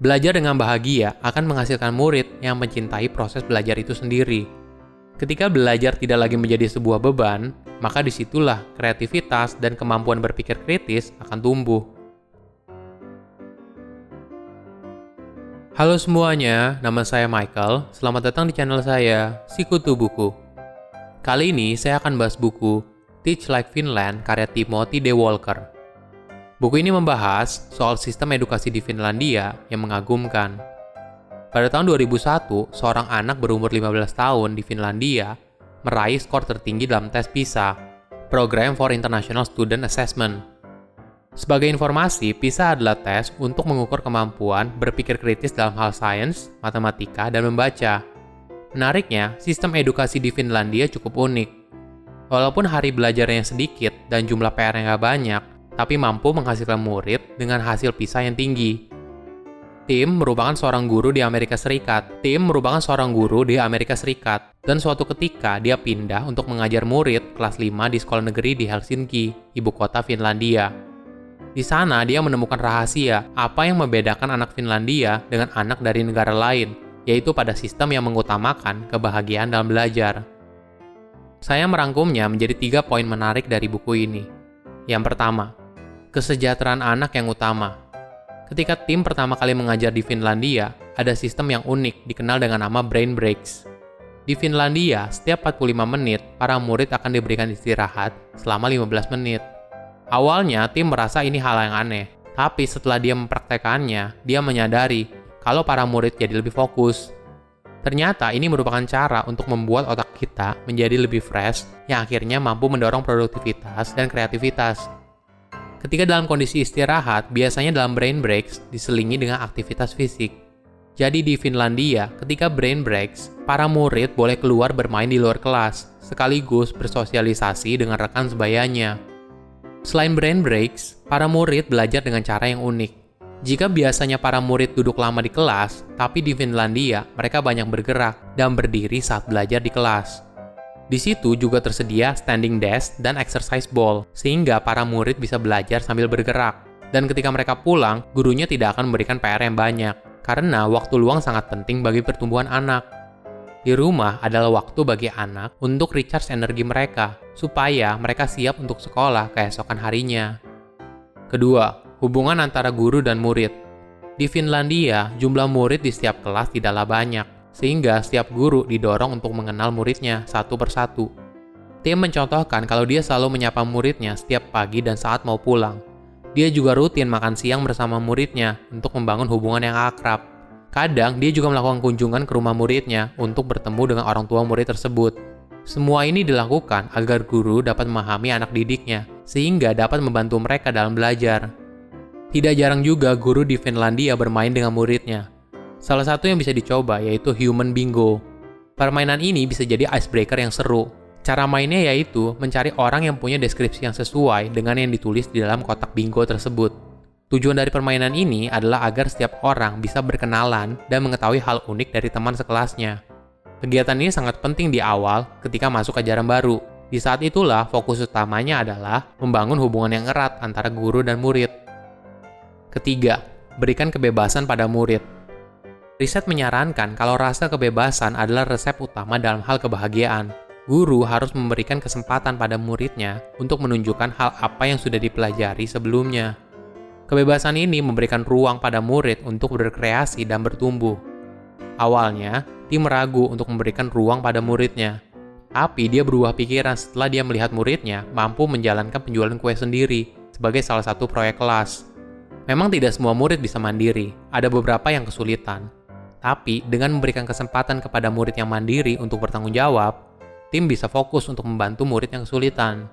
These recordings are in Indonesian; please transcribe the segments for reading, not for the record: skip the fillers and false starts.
Belajar dengan bahagia akan menghasilkan murid yang mencintai proses belajar itu sendiri. Ketika belajar tidak lagi menjadi sebuah beban, maka disitulah kreativitas dan kemampuan berpikir kritis akan tumbuh. Halo semuanya, nama saya Michael. Selamat datang di channel saya, Sikutu Buku. Kali ini saya akan bahas buku Teach Like Finland karya Timothy D. Walker. Buku ini membahas soal sistem edukasi di Finlandia yang mengagumkan. Pada tahun 2001, seorang anak berumur 15 tahun di Finlandia meraih skor tertinggi dalam tes PISA, Program for International Student Assessment. Sebagai informasi, PISA adalah tes untuk mengukur kemampuan berpikir kritis dalam hal sains, matematika, dan membaca. Menariknya, sistem edukasi di Finlandia cukup unik. Walaupun hari belajarnya sedikit dan jumlah PR-nya nggak banyak, tapi mampu menghasilkan murid dengan hasil PISA yang tinggi. Tim merupakan seorang guru di Amerika Serikat. Dan suatu ketika dia pindah untuk mengajar murid kelas 5 di sekolah negeri di Helsinki, ibu kota Finlandia. Di sana dia menemukan rahasia apa yang membedakan anak Finlandia dengan anak dari negara lain, yaitu pada sistem yang mengutamakan kebahagiaan dalam belajar. Saya merangkumnya menjadi 3 poin menarik dari buku ini. Yang pertama, kesejahteraan anak yang utama. Ketika tim pertama kali mengajar di Finlandia, ada sistem yang unik dikenal dengan nama brain breaks. Di Finlandia, setiap 45 menit, para murid akan diberikan istirahat selama 15 menit. Awalnya, tim merasa ini hal yang aneh, tapi setelah dia mempraktekannya, dia menyadari kalau para murid jadi lebih fokus. Ternyata ini merupakan cara untuk membuat otak kita menjadi lebih fresh, yang akhirnya mampu mendorong produktivitas dan kreativitas. Ketika dalam kondisi istirahat, biasanya dalam brain breaks diselingi dengan aktivitas fisik. Jadi di Finlandia, ketika brain breaks, para murid boleh keluar bermain di luar kelas, sekaligus bersosialisasi dengan rekan sebayanya. Selain brain breaks, para murid belajar dengan cara yang unik. Jika biasanya para murid duduk lama di kelas, tapi di Finlandia mereka banyak bergerak dan berdiri saat belajar di kelas. Di situ juga tersedia standing desk dan exercise ball, sehingga para murid bisa belajar sambil bergerak. Dan ketika mereka pulang, gurunya tidak akan memberikan PR yang banyak, karena waktu luang sangat penting bagi pertumbuhan anak. Di rumah adalah waktu bagi anak untuk recharge energi mereka, supaya mereka siap untuk sekolah keesokan harinya. Kedua, hubungan antara guru dan murid. Di Finlandia, jumlah murid di setiap kelas tidaklah banyak, sehingga setiap guru didorong untuk mengenal muridnya satu persatu. Tim mencontohkan kalau dia selalu menyapa muridnya setiap pagi dan saat mau pulang. Dia juga rutin makan siang bersama muridnya untuk membangun hubungan yang akrab. Kadang dia juga melakukan kunjungan ke rumah muridnya untuk bertemu dengan orang tua murid tersebut. Semua ini dilakukan agar guru dapat memahami anak didiknya, sehingga dapat membantu mereka dalam belajar. Tidak jarang juga guru di Finlandia bermain dengan muridnya. Salah satu yang bisa dicoba yaitu Human Bingo. Permainan ini bisa jadi icebreaker yang seru. Cara mainnya yaitu mencari orang yang punya deskripsi yang sesuai dengan yang ditulis di dalam kotak bingo tersebut. Tujuan dari permainan ini adalah agar setiap orang bisa berkenalan dan mengetahui hal unik dari teman sekelasnya. Kegiatan ini sangat penting di awal ketika masuk ajaran baru. Di saat itulah fokus utamanya adalah membangun hubungan yang erat antara guru dan murid. Ketiga, berikan kebebasan pada murid. Riset menyarankan kalau rasa kebebasan adalah resep utama dalam hal kebahagiaan. Guru harus memberikan kesempatan pada muridnya untuk menunjukkan hal apa yang sudah dipelajari sebelumnya. Kebebasan ini memberikan ruang pada murid untuk berkreasi dan bertumbuh. Awalnya, tim ragu untuk memberikan ruang pada muridnya. Tapi dia berubah pikiran setelah dia melihat muridnya mampu menjalankan penjualan kue sendiri sebagai salah satu proyek kelas. Memang tidak semua murid bisa mandiri, ada beberapa yang kesulitan. Tapi dengan memberikan kesempatan kepada murid yang mandiri untuk bertanggung jawab, tim bisa fokus untuk membantu murid yang kesulitan.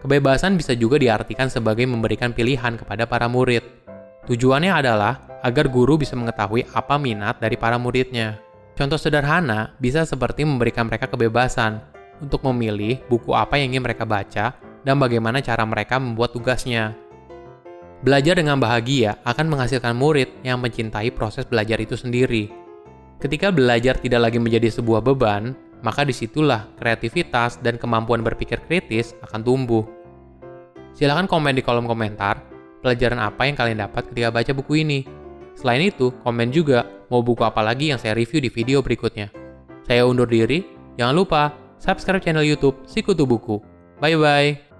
Kebebasan bisa juga diartikan sebagai memberikan pilihan kepada para murid. Tujuannya adalah agar guru bisa mengetahui apa minat dari para muridnya. Contoh sederhana bisa seperti memberikan mereka kebebasan untuk memilih buku apa yang ingin mereka baca dan bagaimana cara mereka membuat tugasnya. Belajar dengan bahagia akan menghasilkan murid yang mencintai proses belajar itu sendiri. Ketika belajar tidak lagi menjadi sebuah beban, maka disitulah kreativitas dan kemampuan berpikir kritis akan tumbuh. Silahkan komen di kolom komentar, pelajaran apa yang kalian dapat ketika baca buku ini. Selain itu, komen juga mau buku apa lagi yang saya review di video berikutnya. Saya undur diri, jangan lupa subscribe channel YouTube Sikutu Buku. Bye-bye!